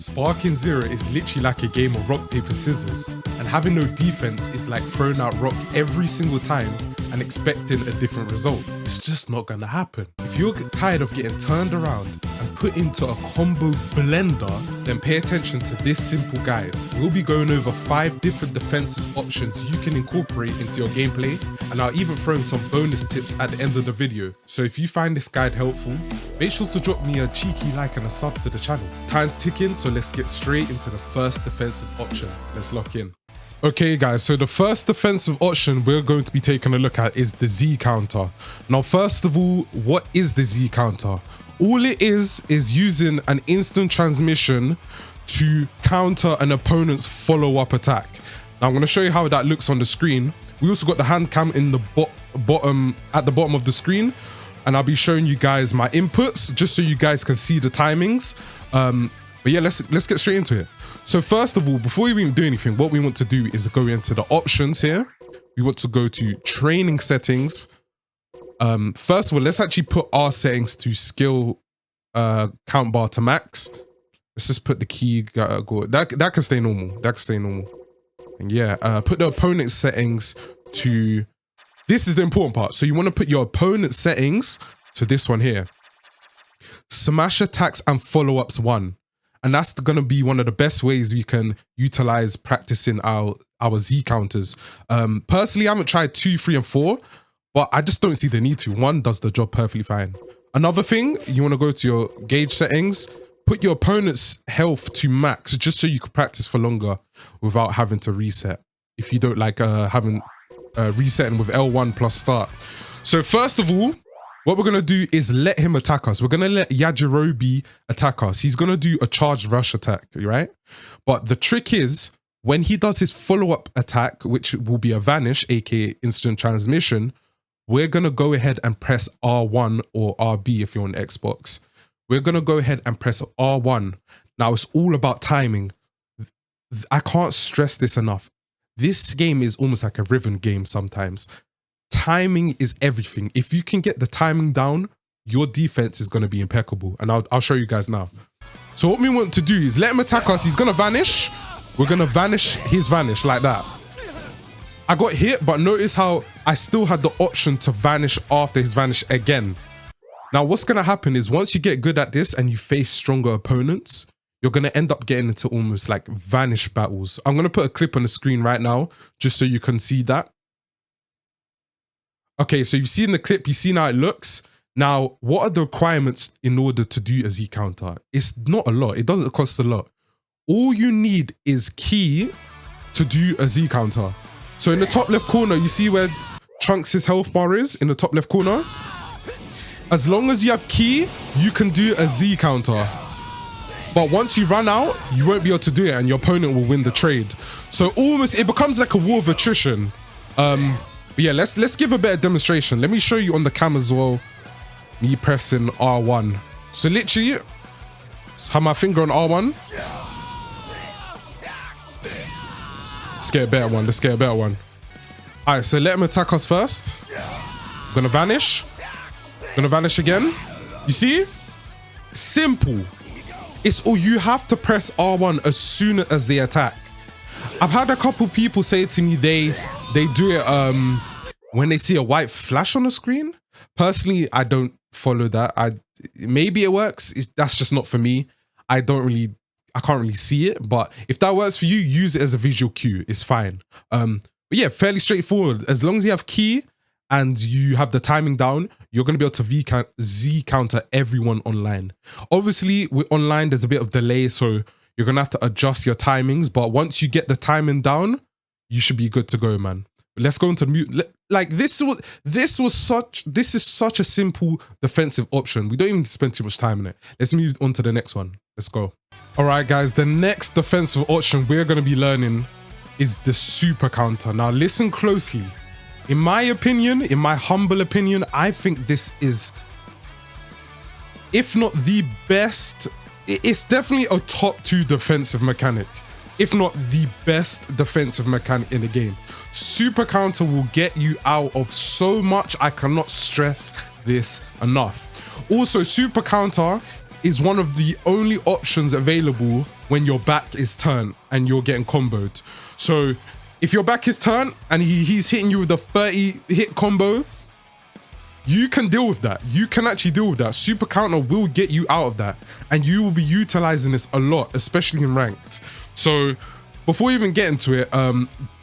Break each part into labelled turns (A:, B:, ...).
A: Sparking Zero is literally like a game of rock, paper, scissors, and having no defense is like throwing out rock every single time and expecting a different result. It's just not gonna happen. If you're tired of getting turned around and put into a combo blender, then pay attention to this simple guide. We'll be going over 5 different defensive options you can incorporate into your gameplay, and I'll even throw in some bonus tips at the end of the video. So if you find this guide helpful, make sure to drop me a cheeky like and a sub to the channel. Time's ticking, so let's get straight into the first defensive option. Let's lock in. Okay guys, so the first defensive option we're going to be taking a look at is the Z counter. Now first of all, what is the Z counter? All it is using an instant transmission to counter an opponent's follow-up attack. Now I'm going to show you how that looks on the screen. We also got the hand cam in the bottom of the screen, and I'll be showing you guys my inputs just so you guys can see the timings. But yeah, let's get straight into it. So first of all, before we even do anything, what we want to do is go into the options here. We want to go to training settings. First of all, let's actually put our settings to skill count bar to max. Let's just put the key, that can stay normal. That can stay normal. And yeah, put the opponent settings to, this is the important part. So you want to put your opponent settings to this one here. Smash attacks and follow-ups 1. And that's going to be one of the best ways we can utilize practicing our Z counters. Personally, I haven't tried 2, 3, and 4, but I just don't see the need to. 1 does the job perfectly fine. Another thing, you want to go to your gauge settings, put your opponent's health to max, just so you can practice for longer without having to reset. If you don't like resetting with L1 plus start. So first of all, what we're going to do is let him attack us. We're going to let Yajirobe attack us. He's going to do a charged rush attack, right? But the trick is, when he does his follow-up attack, which will be a vanish, aka instant transmission, we're going to go ahead and press R1 or RB if you're on Xbox. We're going to go ahead and press R1. Now, it's all about timing. I can't stress this enough. This game is almost like a rhythm game sometimes. Timing is everything. If you can get the timing down, your defense is going to be impeccable. And I'll show you guys now. So what we want to do is let him attack us. He's going to vanish. We're going to vanish his vanish like that. I got hit, but notice how I still had the option to vanish after his vanish again. Now, what's going to happen is once you get good at this and you face stronger opponents, you're going to end up getting into almost like vanish battles. I'm going to put a clip on the screen right now, just so you can see that. Okay, so you've seen the clip, you've seen how it looks. Now, what are the requirements in order to do a Z counter? It's not a lot. It doesn't cost a lot. All you need is key to do a Z counter. So in the top left corner, you see where Trunks' health bar is in the top left corner? As long as you have key, you can do a Z counter. But once you run out, you won't be able to do it and your opponent will win the trade. So almost, it becomes like a war of attrition. But yeah, let's give a better demonstration. Let me show you on the cam as well. Me pressing R1. So literally, have my finger on R1. Let's get a better one. Let's get a better one. All right, so let him attack us first. I'm gonna vanish. Gonna vanish again. You see? Simple. It's all, you have to press R1 as soon as they attack. I've had a couple people say to me they do it when they see a white flash on the screen. Personally, I don't follow that. Maybe it works. That's just not for me. I can't really see it. But if that works for you, use it as a visual cue. It's fine. But yeah, fairly straightforward. As long as you have key and you have the timing down, you're going to be able to Z counter everyone online. Obviously, with online, there's a bit of delay, so you're going to have to adjust your timings. But once you get the timing down, you should be good to go, man. Let's go into mute. Like this is such a simple defensive option. We don't even spend too much time in it. Let's move on to the next one. Let's go. All right, guys, the next defensive option we're going to be learning is the super counter. Now listen closely. In my opinion, in my humble opinion, I think this is, if not the best, it's definitely a top 2 defensive mechanic. If not the best defensive mechanic in the game. Super counter will get you out of so much. I cannot stress this enough. Also, super counter is one of the only options available when your back is turned and you're getting comboed. So if your back is turned and he's hitting you with a 30 hit combo, you can deal with that. You can actually deal with that. Super counter will get you out of that, and you will be utilizing this a lot, especially in ranked. So before we even get into it,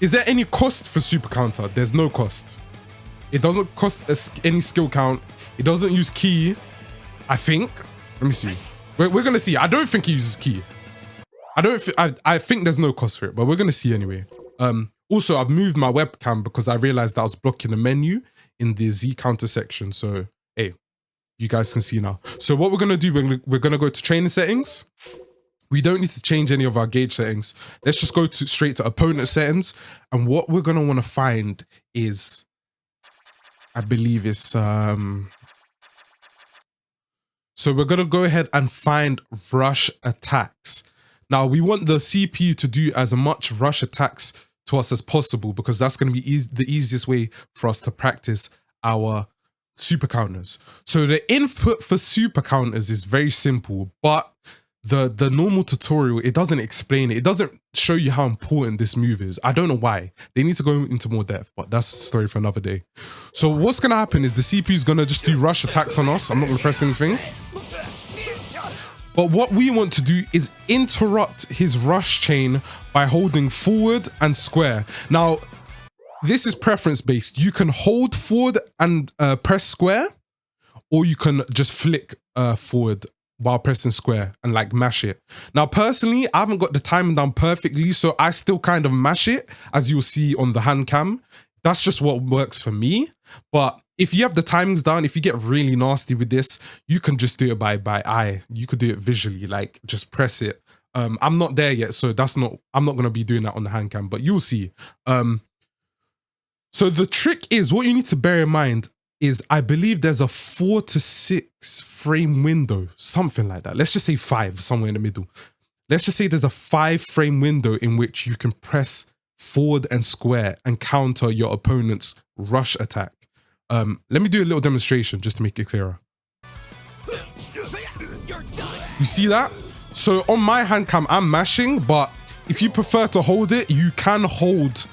A: is there any cost for super counter? There's no cost. It doesn't cost any skill count. It doesn't use key, I think. Let me see. We're gonna see. I don't think it uses key. I think there's no cost for it, but we're gonna see anyway. Also, I've moved my webcam because I realized that I was blocking the menu in the Z counter section. So, hey, you guys can see now. So what we're gonna do, we're gonna go to training settings. We don't need to change any of our gauge settings. Let's just go straight to opponent settings. And what we're gonna wanna find is, I believe it's, so we're gonna go ahead and find rush attacks. Now we want the CPU to do as much rush attacks to us as possible, because that's going to be the easiest way for us to practice our super counters. So the input for super counters is very simple, but the normal tutorial, it doesn't explain it. It doesn't show you how important this move is. I don't know why. They need to go into more depth, but that's a story for another day. So what's going to happen is the CPU is going to just do rush attacks on us. I'm not going to press anything. But what we want to do is interrupt his rush chain by holding forward and square. Now, this is preference based. You can hold forward and press square, or you can just flick forward while pressing square and like mash it. Now, personally, I haven't got the timing down perfectly, so I still kind of mash it, as you'll see on the hand cam. That's just what works for me. But if you have the timings down, if you get really nasty with this, you can just do it by eye. You could do it visually, like just press it. I'm not there yet, so I'm not gonna be doing that on the hand cam, but you'll see. So the trick is, what you need to bear in mind is, I believe there's a 4 to 6 frame window, something like that. Let's just say 5, somewhere in the middle. Let's just say there's a 5 frame window in which you can press forward and square and counter your opponent's rush attack. Let me do a little demonstration just to make it clearer. You see that? So on my hand cam, I'm mashing, but if you prefer to hold it, you can hold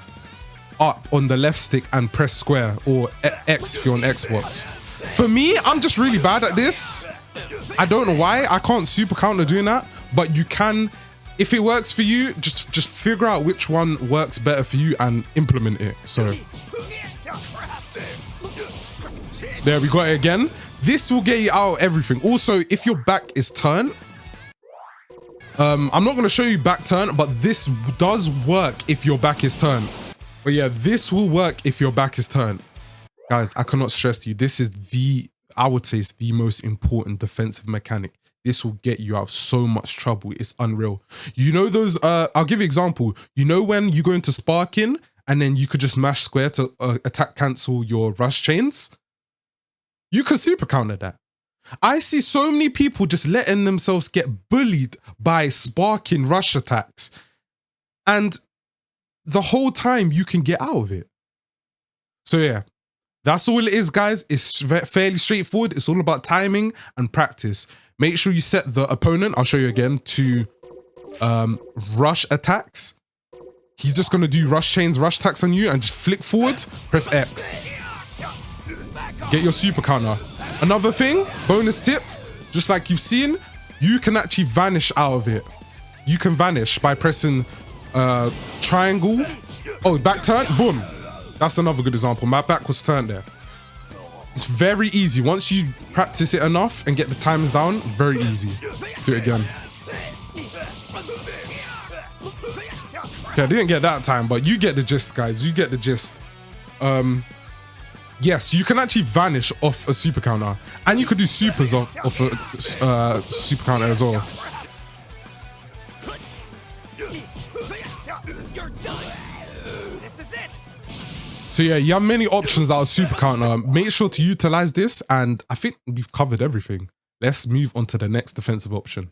A: up on the left stick and press square, or X if you're on Xbox. For me, I'm just really bad at this. I don't know why. I can't super counter doing that, but you can. If it works for you, just figure out which one works better for you and implement it. So there, we got it again. This will get you out of everything. Also, if your back is turned, I'm not going to show you back turn, but this does work if your back is turned. But yeah, this will work if your back is turned. Guys, I cannot stress to you, this is I would say it's the most important defensive mechanic. This will get you out of so much trouble. It's unreal. You know those, I'll give you an example. You know when you go into sparking and then you could just mash square to attack cancel your rush chains? You can super counter that. I see so many people just letting themselves get bullied by sparking rush attacks. And the whole time you can get out of it. So yeah, that's all it is, guys. It's fairly straightforward. It's all about timing and practice. Make sure you set the opponent, I'll show you again, to rush attacks. He's just going to do rush chains, rush attacks on you, and just flick forward, press X. Get your super counter. Another thing, bonus tip, just like you've seen, you can actually vanish out of it. You can vanish by pressing triangle. Oh, back turn, boom. That's another good example. My back was turned there. It's very easy. Once you practice it enough and get the times down, very easy. Let's do it again. Okay, I didn't get that time, but you get the gist, guys. You get the gist. Yes, you can actually vanish off a super counter. And you could do supers off a super counter as well. So yeah, you have many options out of super counter. Make sure to utilize this, and I think we've covered everything. Let's move on to the next defensive option.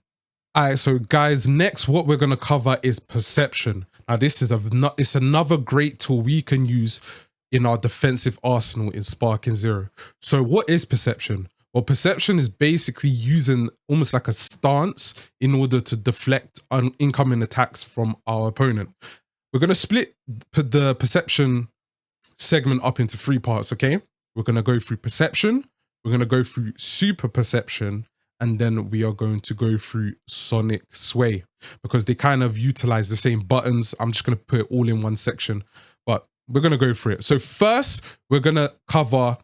A: All right, so guys, next what we're gonna cover is perception. Now this is it's another great tool we can use in our defensive arsenal in Sparking Zero. So what is perception? Well, perception is basically using almost like a stance in order to deflect incoming attacks from our opponent. We're going to split the perception segment up into 3 parts, okay? We're going to go through perception, we're going to go through super perception, and then we are going to go through sonic sway, because they kind of utilize the same buttons. I'm just going to put it all in one section, but we're going to go through it. So first, we're going to cover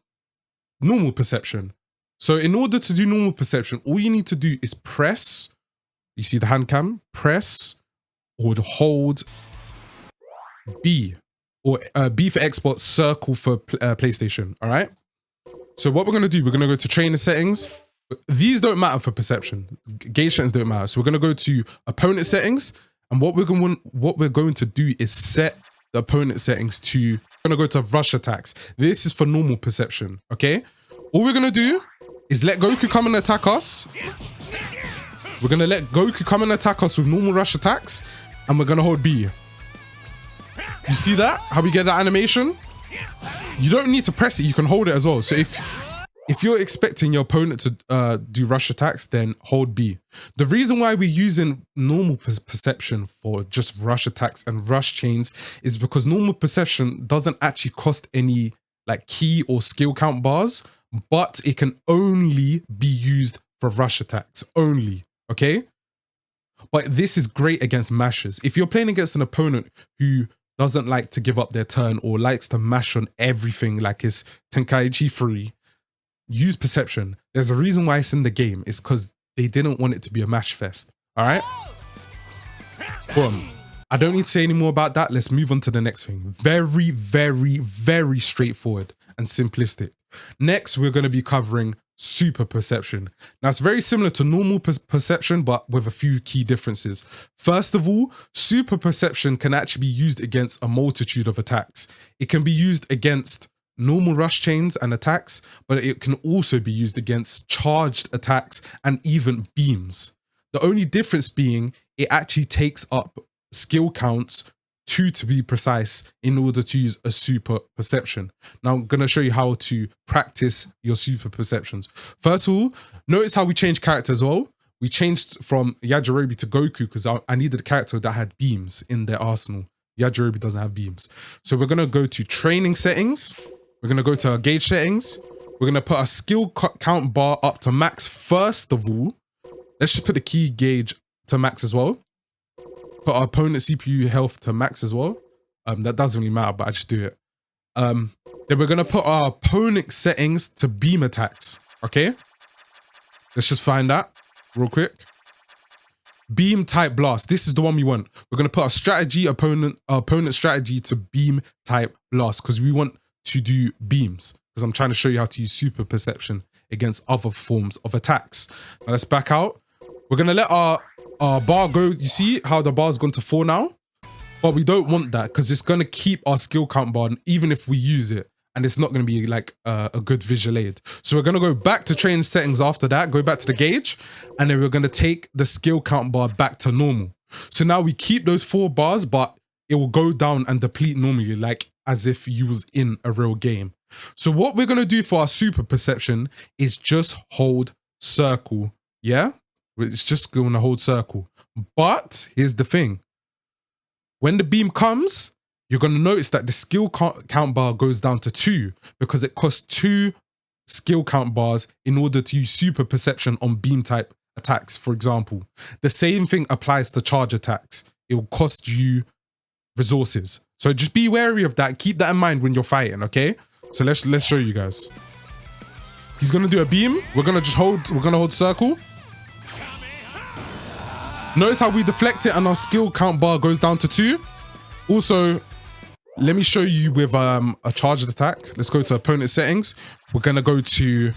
A: normal perception. So in order to do normal perception, all you need to do is press, you see the hand cam, press or hold B, or B for Xbox, circle for PlayStation, all right? So what we're going to do, we're going to go to trainer settings. These don't matter for perception. Gauge settings don't matter. So we're going to go to opponent settings, and what we're going to do is set the opponent settings to, we're going to go to rush attacks. This is for normal perception, okay? All we're going to do is let Goku come and attack us. We're going to let Goku come and attack us with normal rush attacks, and we're going to hold B. You see that? How we get that animation? You don't need to press it, you can hold it as well. So if you're expecting your opponent to do rush attacks, then hold B. The reason why we're using normal perception for just rush attacks and rush chains is because normal perception doesn't actually cost any like key or skill count bars, but it can only be used for rush attacks only, okay? But this is great against mashers. If you're playing against an opponent who doesn't like to give up their turn or likes to mash on everything like it's Tenkaichi 3, use perception. There's a reason why it's in the game. It's because they didn't want it to be a mash fest, all right? Boom. I don't need to say any more about that. Let's move on to the next thing. Very, very, very straightforward and simplistic. Next, we're going to be covering super perception. Now, it's very similar to normal perception, but with a few key differences. First of all, super perception can actually be used against a multitude of attacks. It can be used against normal rush chains and attacks, but it can also be used against charged attacks and even beams. The only difference being it actually takes up skill counts, 2 to be precise, in order to use a super perception. Now I'm going to show you how to practice your super perceptions. First of all, notice how we changed character as well. We changed from Yajirobe to Goku because I needed a character that had beams in their arsenal. Yajirobe doesn't have beams. So we're going to go to training settings. We're going to go to our gauge settings. We're going to put our skill count bar up to max first of all. Let's just put the key gauge to max as well. Put our opponent CPU health to max as well. That doesn't really matter, but I just do it. Then we're going to put our opponent settings to beam attacks. Okay? Let's just find that real quick. Beam type blast. This is the one we want. We're going to put our opponent strategy to beam type blast because we want to do beams. Because I'm trying to show you how to use super perception against other forms of attacks. Now let's back out. We're going to let our bar go. You see how the bar's gone to 4 now? But we don't want that because it's going to keep our skill count bar even if we use it. And it's not going to be like a good visual aid. So we're going to go back to training settings after that. Go back to the gauge. And then we're going to take the skill count bar back to normal. So now we keep those 4 bars, but it will go down and deplete normally, like as if you was in a real game. So what we're going to do for our super perception is just hold circle. Yeah? It's just going to hold circle. But here's the thing. When the beam comes, you're going to notice that the skill count bar goes down to 2 because it costs 2 skill count bars in order to use super perception on beam type attacks, for example. The same thing applies to charge attacks. It will cost you resources. So just be wary of that. Keep that in mind when you're fighting, okay? So let's show you guys. He's going to do a beam. We're going to hold circle. Notice how we deflect it and our skill count bar goes down to 2. Also, let me show you with a charged attack. Let's go to opponent settings. We're going to go to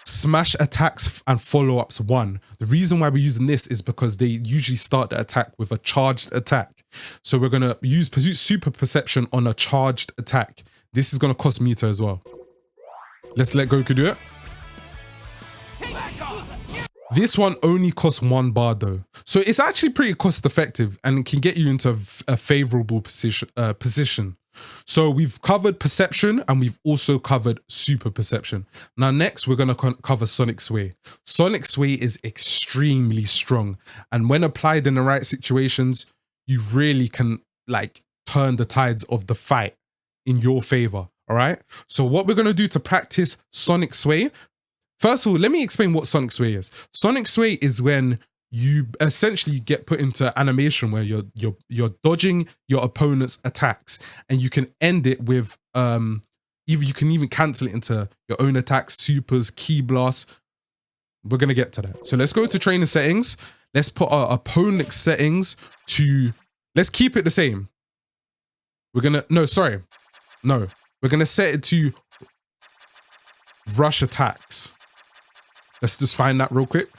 A: smash attacks and follow-ups 1. The reason why we're using this is because they usually start the attack with a charged attack. So we're going to use super perception on a charged attack. This is going to cost meter as well. Let's let Goku do it. This one only costs 1 bar though. So it's actually pretty cost effective and it can get you into a favorable position. So we've covered perception and we've also covered super perception. Now next we're going to cover sonic sway. Sonic sway is extremely strong, and when applied in the right situations, you really can like turn the tides of the fight in your favor. All right. So what we're going to do to practice sonic sway, first of all, let me explain what sonic sway is. Sonic sway is when you essentially get put into animation where you're dodging your opponent's attacks, and you can end it with you can even cancel it into your own attacks, supers, ki blasts. We're gonna get to that. So let's go to trainer settings. Let's put our opponent settings to, let's keep it the same. We're gonna we're gonna set it to rush attacks. Let's just find that real quick.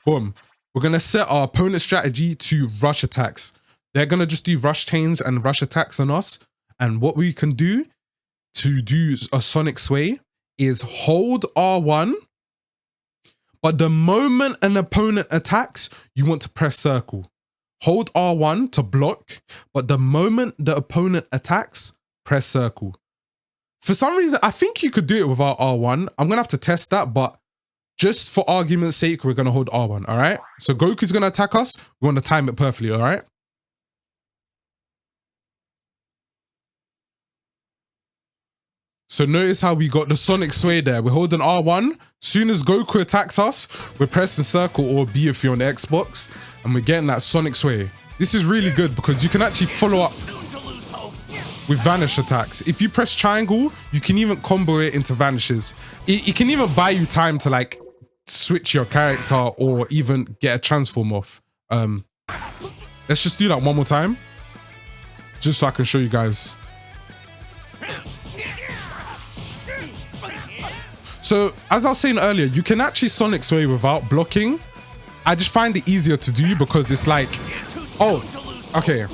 A: Boom. We're going to set our opponent strategy to rush attacks. They're going to just do rush chains and rush attacks on us. And what we can do to do a sonic sway is hold R1. But the moment an opponent attacks, you want to press circle. Hold R1 to block. But the moment the opponent attacks, press circle. For some reason, I think you could do it without R1. I'm going to have to test that, but just for argument's sake, we're going to hold R1, all right? So Goku's going to attack us. We want to time it perfectly, all right? So notice how we got the sonic sway there. We're holding R1. Soon as Goku attacks us, we're pressing circle or B if you're on the Xbox, and we're getting that sonic sway. This is really good because you can actually follow up with vanish attacks. If you press triangle, you can even combo it into vanishes. It can even buy you time to like switch your character or even get a transform off. Let's just do that one more time, just so I can show you guys. So as I was saying earlier, you can actually sonic sway without blocking. I just find it easier to do because it's like, oh, okay.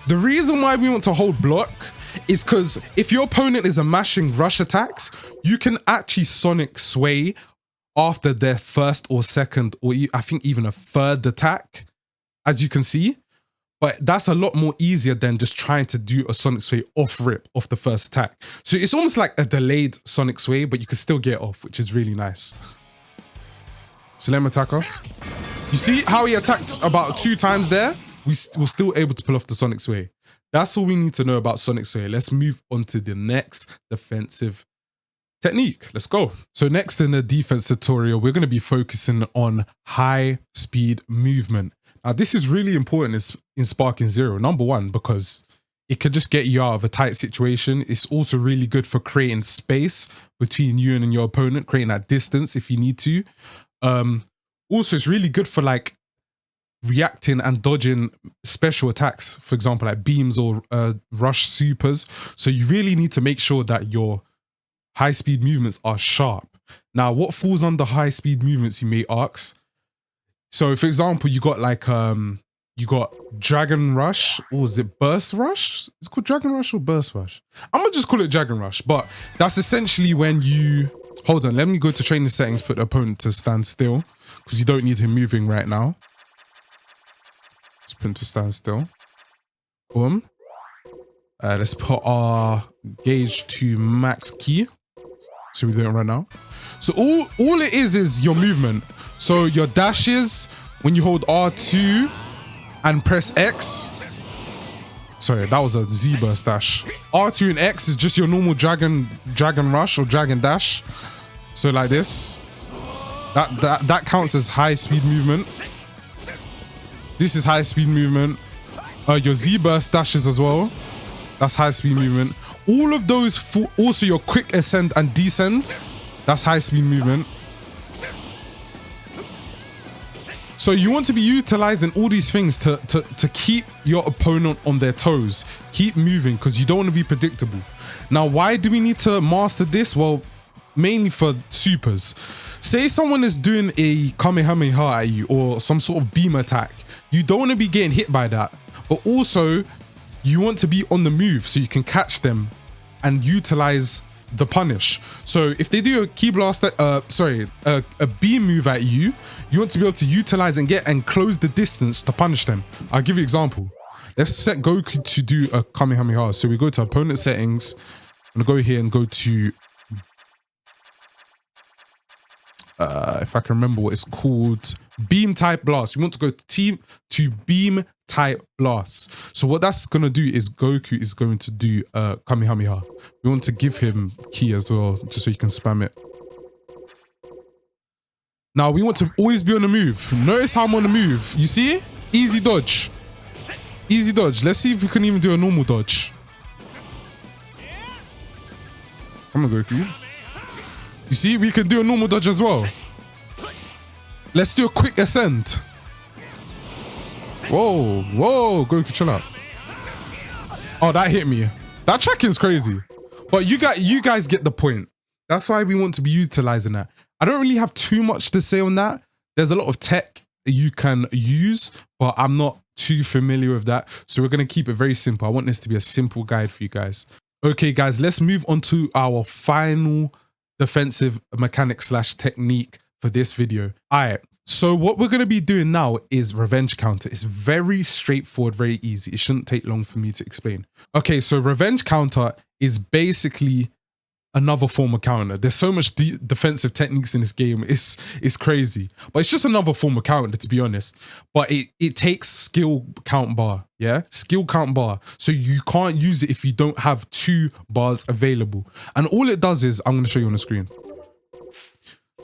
A: The reason why we want to hold block is because if your opponent is a mashing rush attacks, you can actually sonic sway after their first or second, or I think even a third attack, as you can see. But that's a lot more easier than just trying to do a sonic sway off rip off the first attack. So it's almost like a delayed sonic sway, but you can still get it off, which is really nice. So let him attack us. You see how he attacked about 2 times there? We're still able to pull off the sonic sway. That's all we need to know about sonic sway. Let's move on to the next defensive technique. Let's go. So next in the defense tutorial, we're going to be focusing on high speed movement. Now this is really important in Sparking Zero. Number one, because it could just get you out of a tight situation. It's also really good for creating space between you and your opponent, creating that distance if you need to. Also, it's really good for like reacting and dodging special attacks, for example, like beams or rush supers. So you really need to make sure that your high speed movements are sharp. Now, what falls under high speed movements, you may ask? So for example, you got like, you got Dragon Rush, or is it Burst Rush? It's called Dragon Rush or Burst Rush? I'm gonna just call it Dragon Rush, but that's essentially when you, hold on, let me go to training settings, put the opponent to stand still, because you don't need him moving right now. Let's put him to stand still. Boom. Let's put our gauge to max key, so we do it right now. So all it is your movement. So your dashes, when you hold R2 and press X. Sorry, that was a Z burst dash. R2 and X is just your normal dragon rush or dragon dash. So like this. That counts as high speed movement. This is high speed movement. Your Z burst dashes as well. That's high speed movement. All of those, also your quick ascend and descend. That's high speed movement. So you want to be utilizing all these things to keep your opponent on their toes. Keep moving, because you don't want to be predictable. Now, why do we need to master this? Well, mainly for supers. Say someone is doing a Kamehameha at you or some sort of beam attack. You don't want to be getting hit by that. But also, you want to be on the move so you can catch them and utilize the punish. So if they do a ki blast, a beam move at you, you want to be able to utilize and get and close the distance to punish them. I'll give you an example. Let's set Goku to do a Kamehameha. So we go to opponent settings. I'm gonna go here and go to if I can remember what it's called, beam type blast. You want to go to beam type blast. So what that's gonna do is Goku is going to do Kamehameha. We want to give him ki as well, just so you can spam it. Now we want to always be on the move. Notice how I'm on the move. You see? Easy dodge. Easy dodge. Let's see if we can even do a normal dodge. Come on, Goku. You see, we can do a normal dodge as well. Let's do a quick ascend. Whoa, whoa, Goku, chill out. Oh, that hit me. That tracking's crazy. But you guys get the point. That's why we want to be utilizing that. I don't really have too much to say on that. There's a lot of tech you can use, but I'm not too familiar with that. So we're going to keep it very simple. I want this to be a simple guide for you guys. Okay, guys, let's move on to our final defensive mechanic / technique for this video. All right. So what we're going to be doing now is revenge counter. It's very straightforward, very easy. It shouldn't take long for me to explain. Okay, so revenge counter is basically another form of counter. There's so much defensive techniques in this game. It's crazy. But it's just another form of counter, to be honest. But it takes skill count bar, yeah? Skill count bar. So you can't use it if you don't have 2 bars available. And all it does is, I'm going to show you on the screen.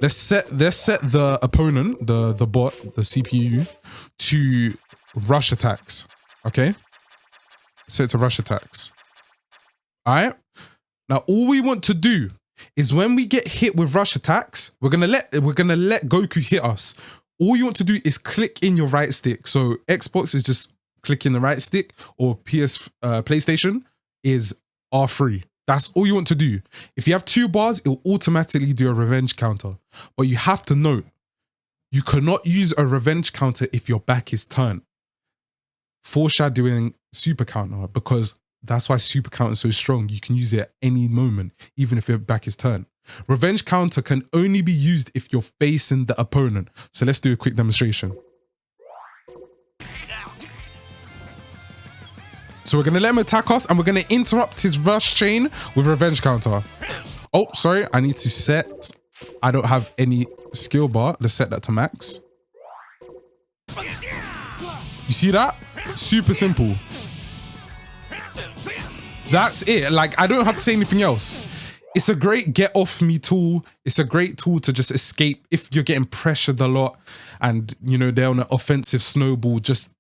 A: Let's set the opponent, the bot, the CPU, to rush attacks. Okay? Set it to rush attacks. All right? Now, all we want to do is when we get hit with rush attacks, we're gonna let Goku hit us. All you want to do is click in your right stick. So Xbox is just clicking the right stick, or PlayStation is R3. That's all you want to do. If you have 2 bars, it will automatically do a revenge counter. But you have to note, you cannot use a revenge counter if your back is turned. Foreshadowing super counter, because that's why super counter is so strong. You can use it at any moment, even if your back is turned. Revenge counter can only be used if you're facing the opponent. So let's do a quick demonstration. So we're going to let him attack us, and we're going to interrupt his rush chain with revenge counter. Oh, sorry. I need to set... I don't have any skill bar. Let's set that to max. You see that? Super simple. That's it. Like, I don't have to say anything else. It's a great get off me tool. It's a great tool to just escape if you're getting pressured a lot and, you know, they're on an offensive snowball. Just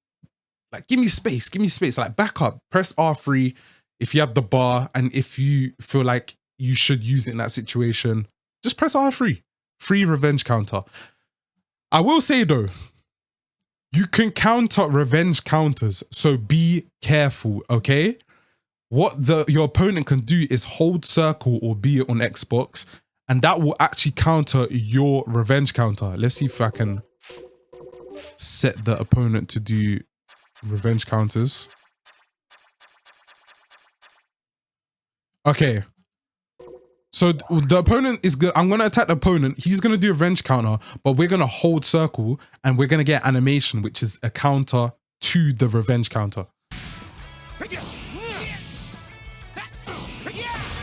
A: like, give me space, like back up, press R3 if you have the bar, and if you feel like you should use it in that situation, just press R3. Free revenge counter. I will say though, you can counter revenge counters, so be careful, okay? What your opponent can do is hold circle or B on Xbox, and that will actually counter your revenge counter. Let's see if I can set the opponent to do revenge counters. Okay. So the opponent is good. I'm going to attack the opponent. He's going to do a revenge counter, but we're going to hold circle and we're going to get animation, which is a counter to the revenge counter.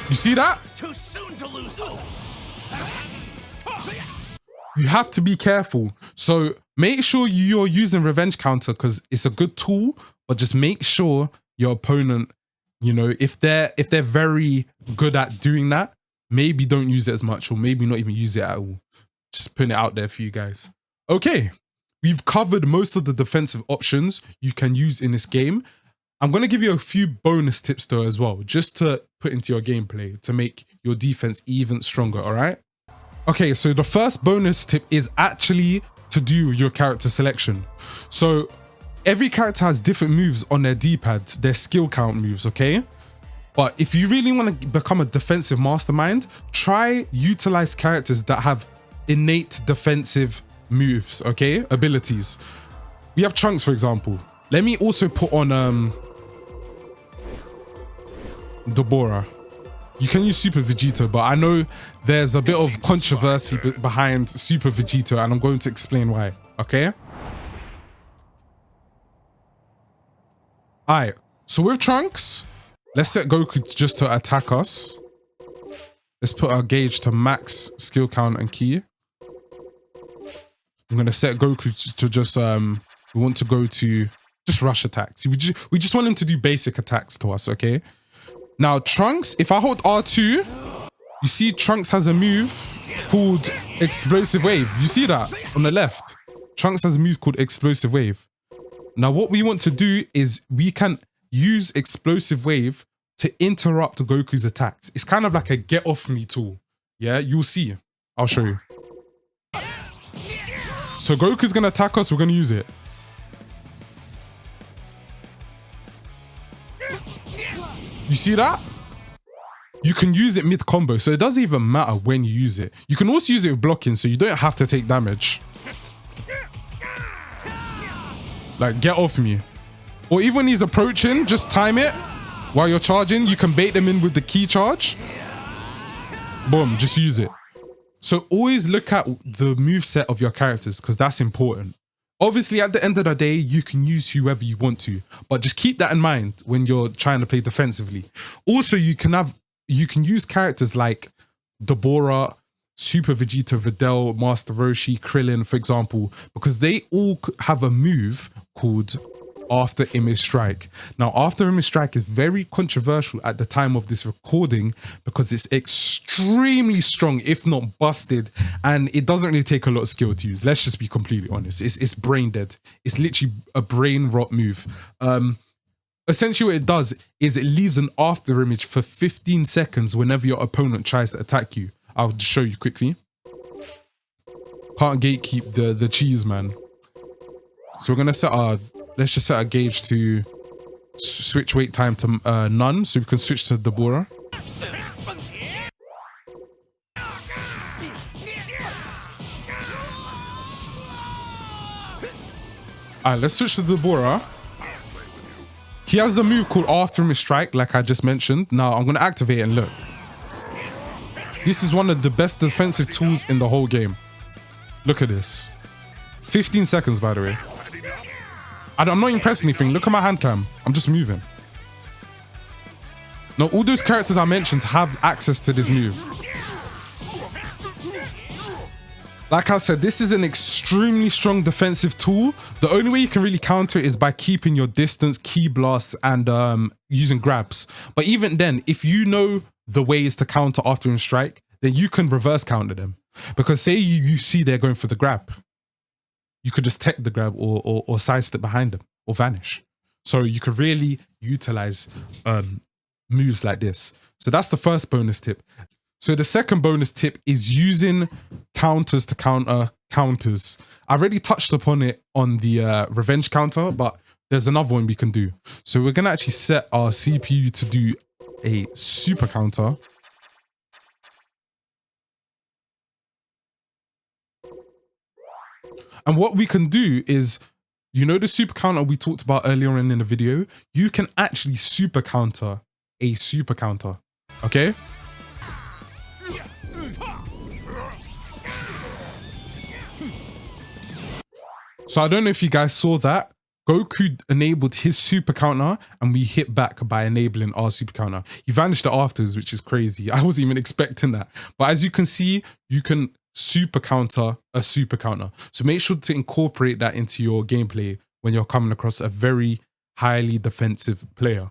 A: You see that? It's too soon to lose. You have to be careful. So make sure you're using revenge counter because it's a good tool, but just make sure your opponent, you know, if they're very good at doing that, maybe don't use it as much, or maybe not even use it at all. Just putting it out there for you guys. Okay, we've covered most of the defensive options you can use in this game. I'm going to give you a few bonus tips though as well, just to put into your gameplay to make your defense even stronger, all right? Okay, so the first bonus tip is actually to do your character selection. So every character has different moves on their D-pads, their skill count moves, okay? But if you really want to become a defensive mastermind, try utilize characters that have innate defensive moves, okay? Abilities. We have Trunks, for example. Let me also put on Dabura. You can use Super Vegito, but I know there's a bit of controversy behind Super Vegito, and I'm going to explain why, okay? All right, so with Trunks, let's set Goku just to attack us. Let's put our gauge to max skill count and key. I'm gonna set Goku to just we want to go to just rush attacks. We just want him to do basic attacks to us, okay? Now Trunks, if I hold R2, you see Trunks has a move called Explosive Wave. You see that on the left? Trunks has a move called Explosive Wave. Now what we want to do is we can use Explosive Wave to interrupt Goku's attacks. It's kind of like a get off me tool. Yeah, you'll see. I'll show you. So Goku's gonna attack us, we're gonna use it. You see that? You can use it mid-combo, so it doesn't even matter when you use it. You can also use it with blocking, so you don't have to take damage. Like, get off me. Or even when he's approaching, just time it while you're charging. You can bait them in with the key charge. Boom, just use it. So always look at the moveset of your characters, because that's important. Obviously, at the end of the day, you can use whoever you want to, but just keep that in mind when you're trying to play defensively. Also, you can use characters like Dabura, Super Vegeta, Videl, Master Roshi, Krillin, for example, because they all have a move called After Image Strike. Now, After Image Strike is very controversial at the time of this recording because it's extremely strong, if not busted, and it doesn't really take a lot of skill to use. Let's just be completely honest. It's brain dead. It's literally a brain rot move. Essentially what it does is it leaves an after image for 15 seconds whenever your opponent tries to attack you. I'll just show you quickly. Can't gatekeep the cheese, man. So we're gonna set our, let's just set our gauge to switch wait time to none, so we can switch to Dabura. Alright, let's switch to Dabura. He has a move called After Image Strike, like I just mentioned. Now I'm gonna activate it and look. This is one of the best defensive tools in the whole game. Look at this. 15 seconds, by the way. I'm not impressing anything. Look at my hand cam. I'm just moving. Now, all those characters I mentioned have access to this move. Like I said, this is an extremely strong defensive tool. The only way you can really counter it is by keeping your distance, key blasts, and using grabs. But even then, if you know the ways to counter After Image Strike, then you can reverse counter them. Because say you see they're going for the grab, you could just tech the grab or sidestep behind them or vanish. So you could really utilize moves like this. So that's the first bonus tip. So the second bonus tip is using counters to counter counters. I already touched upon it on the revenge counter, but there's another one we can do. So we're gonna actually set our CPU to do a super counter. And what we can do is, you know the super counter we talked about earlier in the video? You can actually super counter a super counter, okay? So I don't know if you guys saw that. Goku enabled his super counter and we hit back by enabling our super counter. He vanished it afterwards, which is crazy. I wasn't even expecting that. But as you can see, you can super counter a super counter. So make sure to incorporate that into your gameplay when you're coming across a very highly defensive player.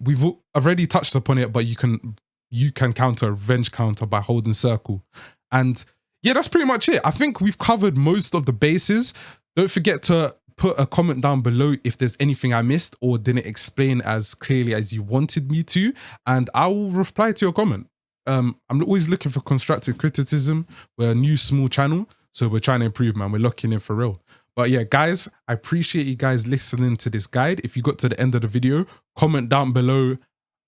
A: We've already touched upon it, but you can counter a revenge counter by holding circle. And yeah, that's pretty much it. I think we've covered most of the bases. Don't forget to put a comment down below if there's anything I missed or didn't explain as clearly as you wanted me to, and I will reply to your comment. I'm always looking for constructive criticism. We're a new small channel, so we're trying to improve, man. We're locking in for real. But yeah, guys, I appreciate you guys listening to this guide. If you got to the end of the video, comment down below,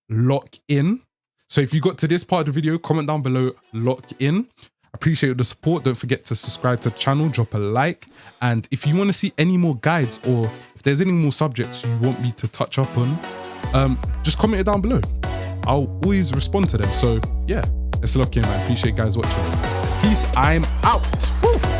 A: lock in. So if you got to this part of the video, comment down below, lock in. Appreciate the support. Don't forget to subscribe to the channel, drop a like. And if you want to see any more guides or if there's any more subjects you want me to touch up on, just comment it down below. I'll always respond to them. So yeah, let's lock in, man. Appreciate you guys watching. Peace. I'm out. Woo!